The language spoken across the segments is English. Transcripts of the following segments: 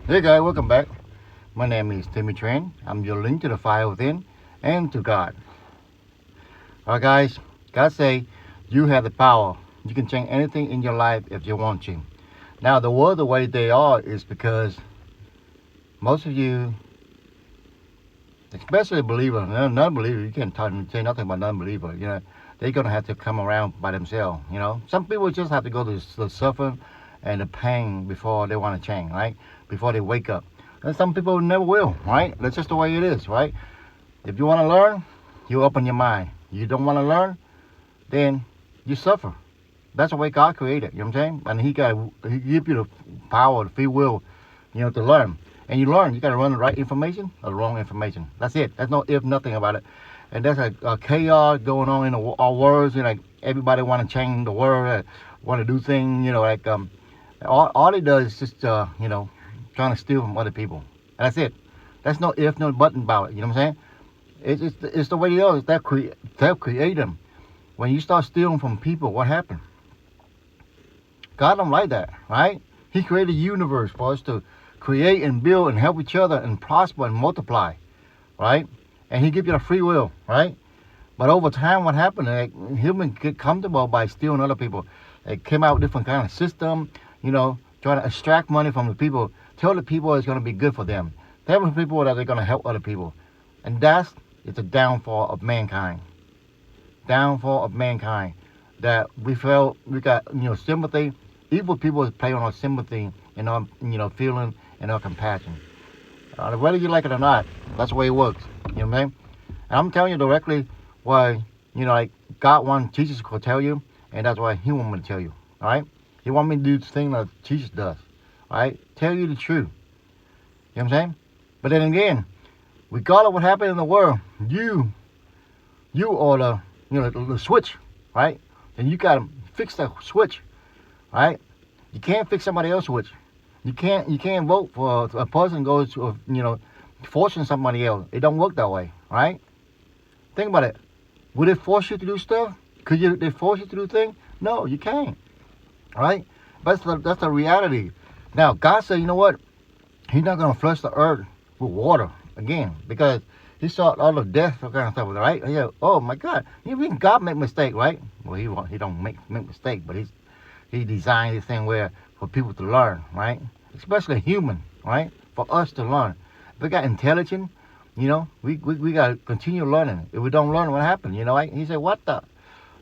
Hey guys, welcome back. My name is Timmy Tran. I'm your link to the fire within and to God. Alright guys, God say you have the power. You can change anything in your life if you want to. Now the world the way they are is because most of you, especially believers, non-believer, you can't say nothing about non-believer. They're gonna have to come around by themselves. Some people just have to go to the suffering and the pain before they want to change, right? Before they wake up. And some people never will, right? That's just the way it is, right? If you want to learn, you open your mind. You don't want to learn, then you suffer. That's the way God created. You know what I'm saying? And He give you the power, the free will, to learn. And you learn. You got to run the right information or the wrong information. That's it. There's no if, nothing about it. And there's a chaos going on in our words. Like everybody want to change the world, want to do things. All it does is just trying to steal from other people. And that's it. That's no if, no button about it. You know what I'm saying? It's the way it is. They'll create them. When you start stealing from people, what happened? God don't like that, right? He created a universe for us to create and build and help each other and prosper and multiply, right? And He give you the free will, right? But over time, what happened? Humans get comfortable by stealing other people. They came out with different kind of system, trying to extract money from the people. Tell the people it's going to be good for them. Tell the people that they're going to help other people. And that's it's a downfall of mankind. Downfall of mankind. That we felt we got sympathy. Evil people play on our sympathy and our feeling and our compassion. Whether you like it or not, that's the way it works. You know what I mean? And I'm telling you directly why like God wants Jesus to tell you, and that's why He want me to tell you. All right? He want me to do the thing that Jesus does. All right? Tell you the truth. You know what I'm saying? But then again, regardless of what happened in the world, you are the switch, right? And you gotta fix that switch, right? You can't fix somebody else's switch. You can't vote for a person goes to forcing somebody else. It don't work that way, right? Think about it. Would it force you to do stuff? Could they force you to do things? No, you can't, right? That's the reality. Now God said, you know what? He's not gonna flush the earth with water again because He saw all the death kind of stuff, right? Yeah. Oh my God! Even God make mistake, right? Well, He don't make mistake, but He designed this thing where for people to learn, right? Especially human, right? For us to learn. If we got intelligent, we got to continue learning. If we don't learn, what happened? Right? He said, what the?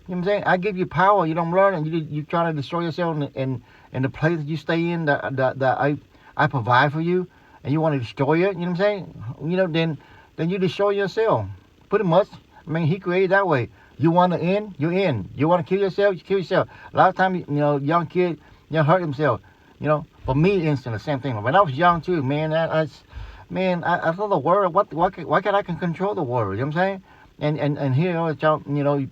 You know what I'm saying? I give you power. You don't learn, and you trying to destroy yourself in the place that you stay in that I provide for you, and you want to destroy it. You know what I'm saying? Then you destroy yourself. Pretty much. I mean, He created that way. You want to end, you end. You want to kill yourself, you kill yourself. A lot of times, young kids, hurt themselves. For me, instant, the same thing. When I was young too, man, I thought the world. Why can't I can control the world? You know what I'm saying? And here,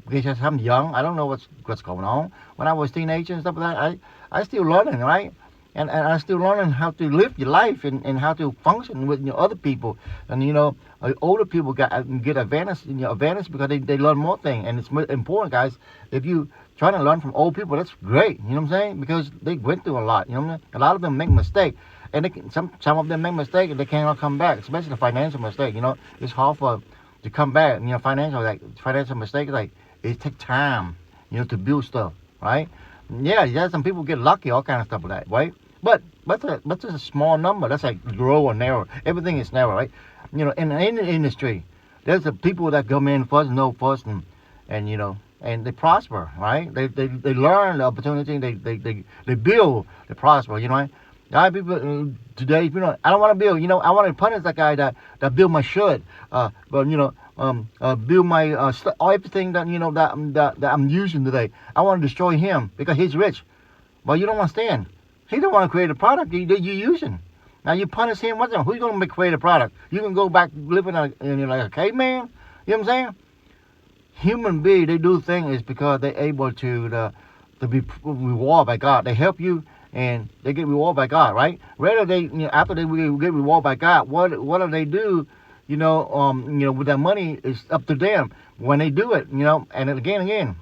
because I'm young, I don't know what's going on. When I was teenager and stuff like that, I still learning, right? And I still learning how to live your life and how to function with other people. And older people get advantage because they learn more things. And it's important, guys. If you trying to learn from old people, that's great. You know what I'm saying? Because they went through a lot. You know what I mean? A lot of them make mistakes. And some of them make mistakes and they cannot come back, especially the financial mistake. It's hard to come back. Financial mistakes, like it takes time, to build stuff, right? Yeah, some people get lucky, all kind of stuff like that, right? But that's just a small number. That's like low or narrow. Everything is narrow, right? In the industry, there's the people that come in first, know first, and and they prosper, right? They learn the opportunity. They build, they prosper. A lot of people today, I don't want to build. I want to punish that guy that build my shirt, but build my everything that I'm using today. I want to destroy him because he's rich. Well, you don't understand. He don't want to create a product that you're using. Now you punish him. Who's going to create a product? You can go back living in like a caveman. You know what I'm saying? Human beings, they do things is because they're able to be rewarded by God. They help you and they get rewarded by God, right? Rather they after they get rewarded by God, what do they do? With that money, it's up to them when they do it. And again,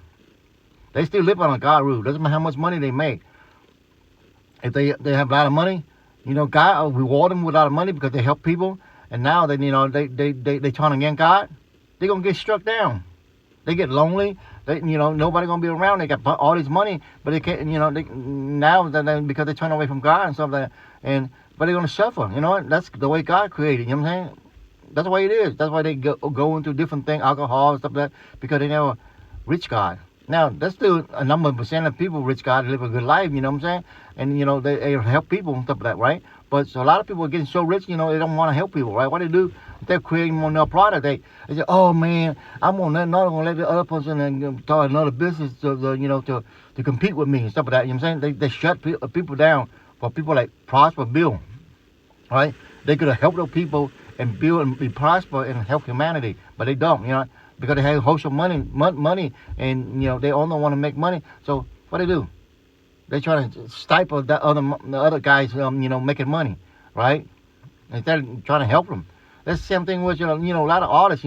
they still live on a God rule. Doesn't matter how much money they make. If they have a lot of money, God reward them with a lot of money because they help people, and now they turn against God. They're gonna get struck down. They get lonely. Nobody gonna be around. They got all this money, but they can't. Now because they turn away from God and stuff like that, but they're gonna suffer. That's the way God created. You know what I'm saying? That's the way it is. That's why they go into different things, alcohol and stuff like that, because they never reach God. Now, that's still a number of percent of people reach God and live a good life, you know what I'm saying? And, they help people and stuff like that, right? But so a lot of people are getting so rich, they don't want to help people, right? What they do, they're creating more new product. They say, oh, man, I'm going to let the other person and start another business to compete with me and stuff like that, you know what I'm saying? They shut people down for people like prosper, build, right? They could have helped those people and build and be prosper and help humanity, but they don't, because they have a host of money, and they only want to make money. So what they do? They try to stifle the other guys, making money, right? Instead of trying to help them. That's the same thing with a lot of artists.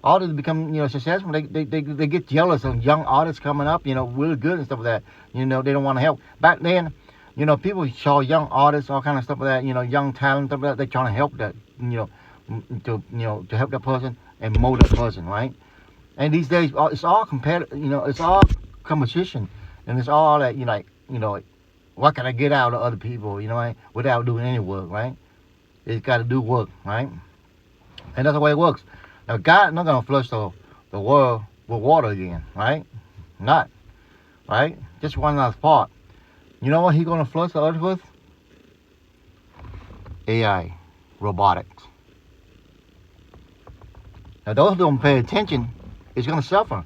Artists become successful. They get jealous of young artists coming up, really good and stuff like that. They don't want to help. Back then, people saw young artists, all kind of stuff like that. Young talent, stuff like that. They trying to help that, to help that person and mold that person, right? And these days, it's all competitive. It's all competition, and it's all that what can I get out of other people? Without doing any work, right? It's got to do work, right? And that's the way it works. Now, God not gonna flush the world with water again, right? Not, right? Just one last part. You know what He's gonna flush the earth with? AI, robotics. Now, those who don't pay attention, it's gonna suffer.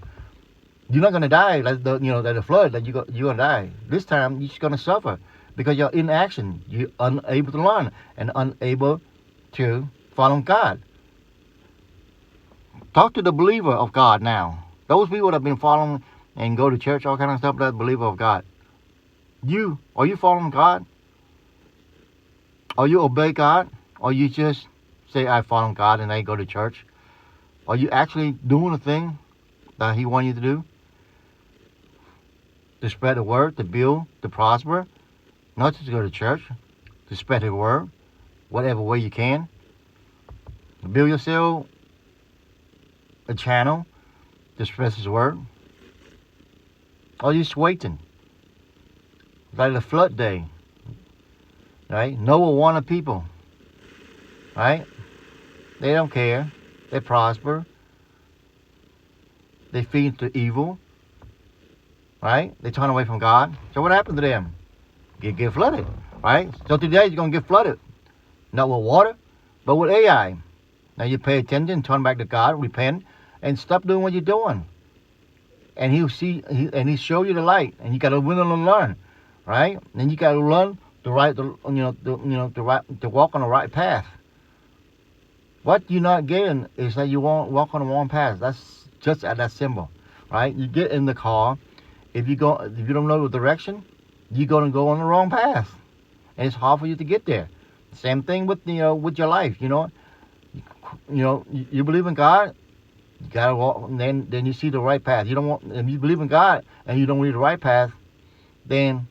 You're not gonna die like the flood that you're gonna die. This time you're just gonna suffer because you're in action. You're unable to learn and unable to follow God. Talk to the believer of God now. Those people that have been following and go to church, all kind of stuff, that believer of God. Are you following God? Are you obey God? Or you just say I follow God and I go to church? Are you actually doing the thing that He wants you to do? To spread the word, to build, to prosper. Not just to go to church. To spread the word. Whatever way you can. To build yourself a channel to spread His word. Or you just waiting. Like the flood day. Right? Noah wanted people. Right? They don't care. They prosper. They feed to evil. Right? They turn away from God. So what happened to them? Get flooded. Right? So today you're going to get flooded. Not with water, but with AI. Now you pay attention, turn back to God, repent, and stop doing what you're doing. And He'll show you the light. And you got to willing to learn. Right? And you got to learn to walk on the right path. What you're not getting is that you won't walk on the wrong path. That's just at that symbol, right? You get in the car, if you don't know the direction, you're gonna go on the wrong path, and it's hard for you to get there. Same thing with with your life. You believe in God, you gotta walk. And then you see the right path. If you believe in God and you don't read the right path, then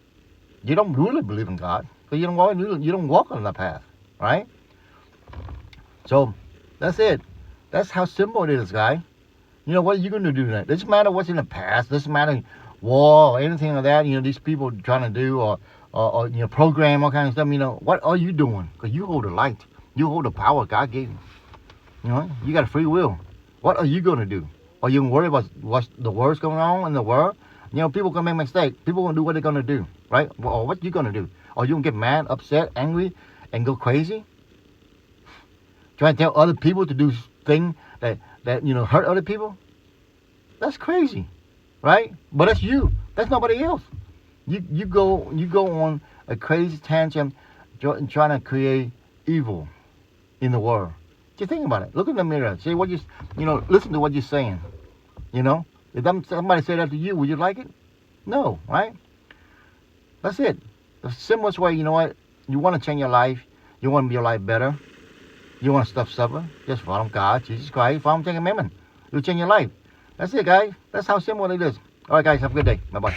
you don't really believe in God because you don't walk on that path, right? So that's it. That's how simple it is, guy. What are you going to do now? It doesn't matter what's in the past. It doesn't matter war or anything like that. These people trying to do or program all kind of stuff. What are you doing? Because you hold the light. You hold the power God gave you. You got a free will. What are you going to do? Are you worried about what's the worst going on in the world? People going to make mistakes. People going to do what they're going to do, right? Or what you going to do? Are you going to get mad, upset, angry, and go crazy? Trying to tell other people to do things that hurt other people? That's crazy, right? But that's you. That's nobody else. You go on a crazy tangent trying to create evil in the world. Just think about it. Look in the mirror. Say what listen to what you're saying. If somebody say that to you, would you like it? No, right? That's it. The simplest way, you want to change your life. You want to be your life better. You want to stop suffering? Just follow God, Jesus Christ, follow Ten Commandments. You'll change your life. That's it, guys. That's how simple it is. All right, guys, have a good day. Bye-bye.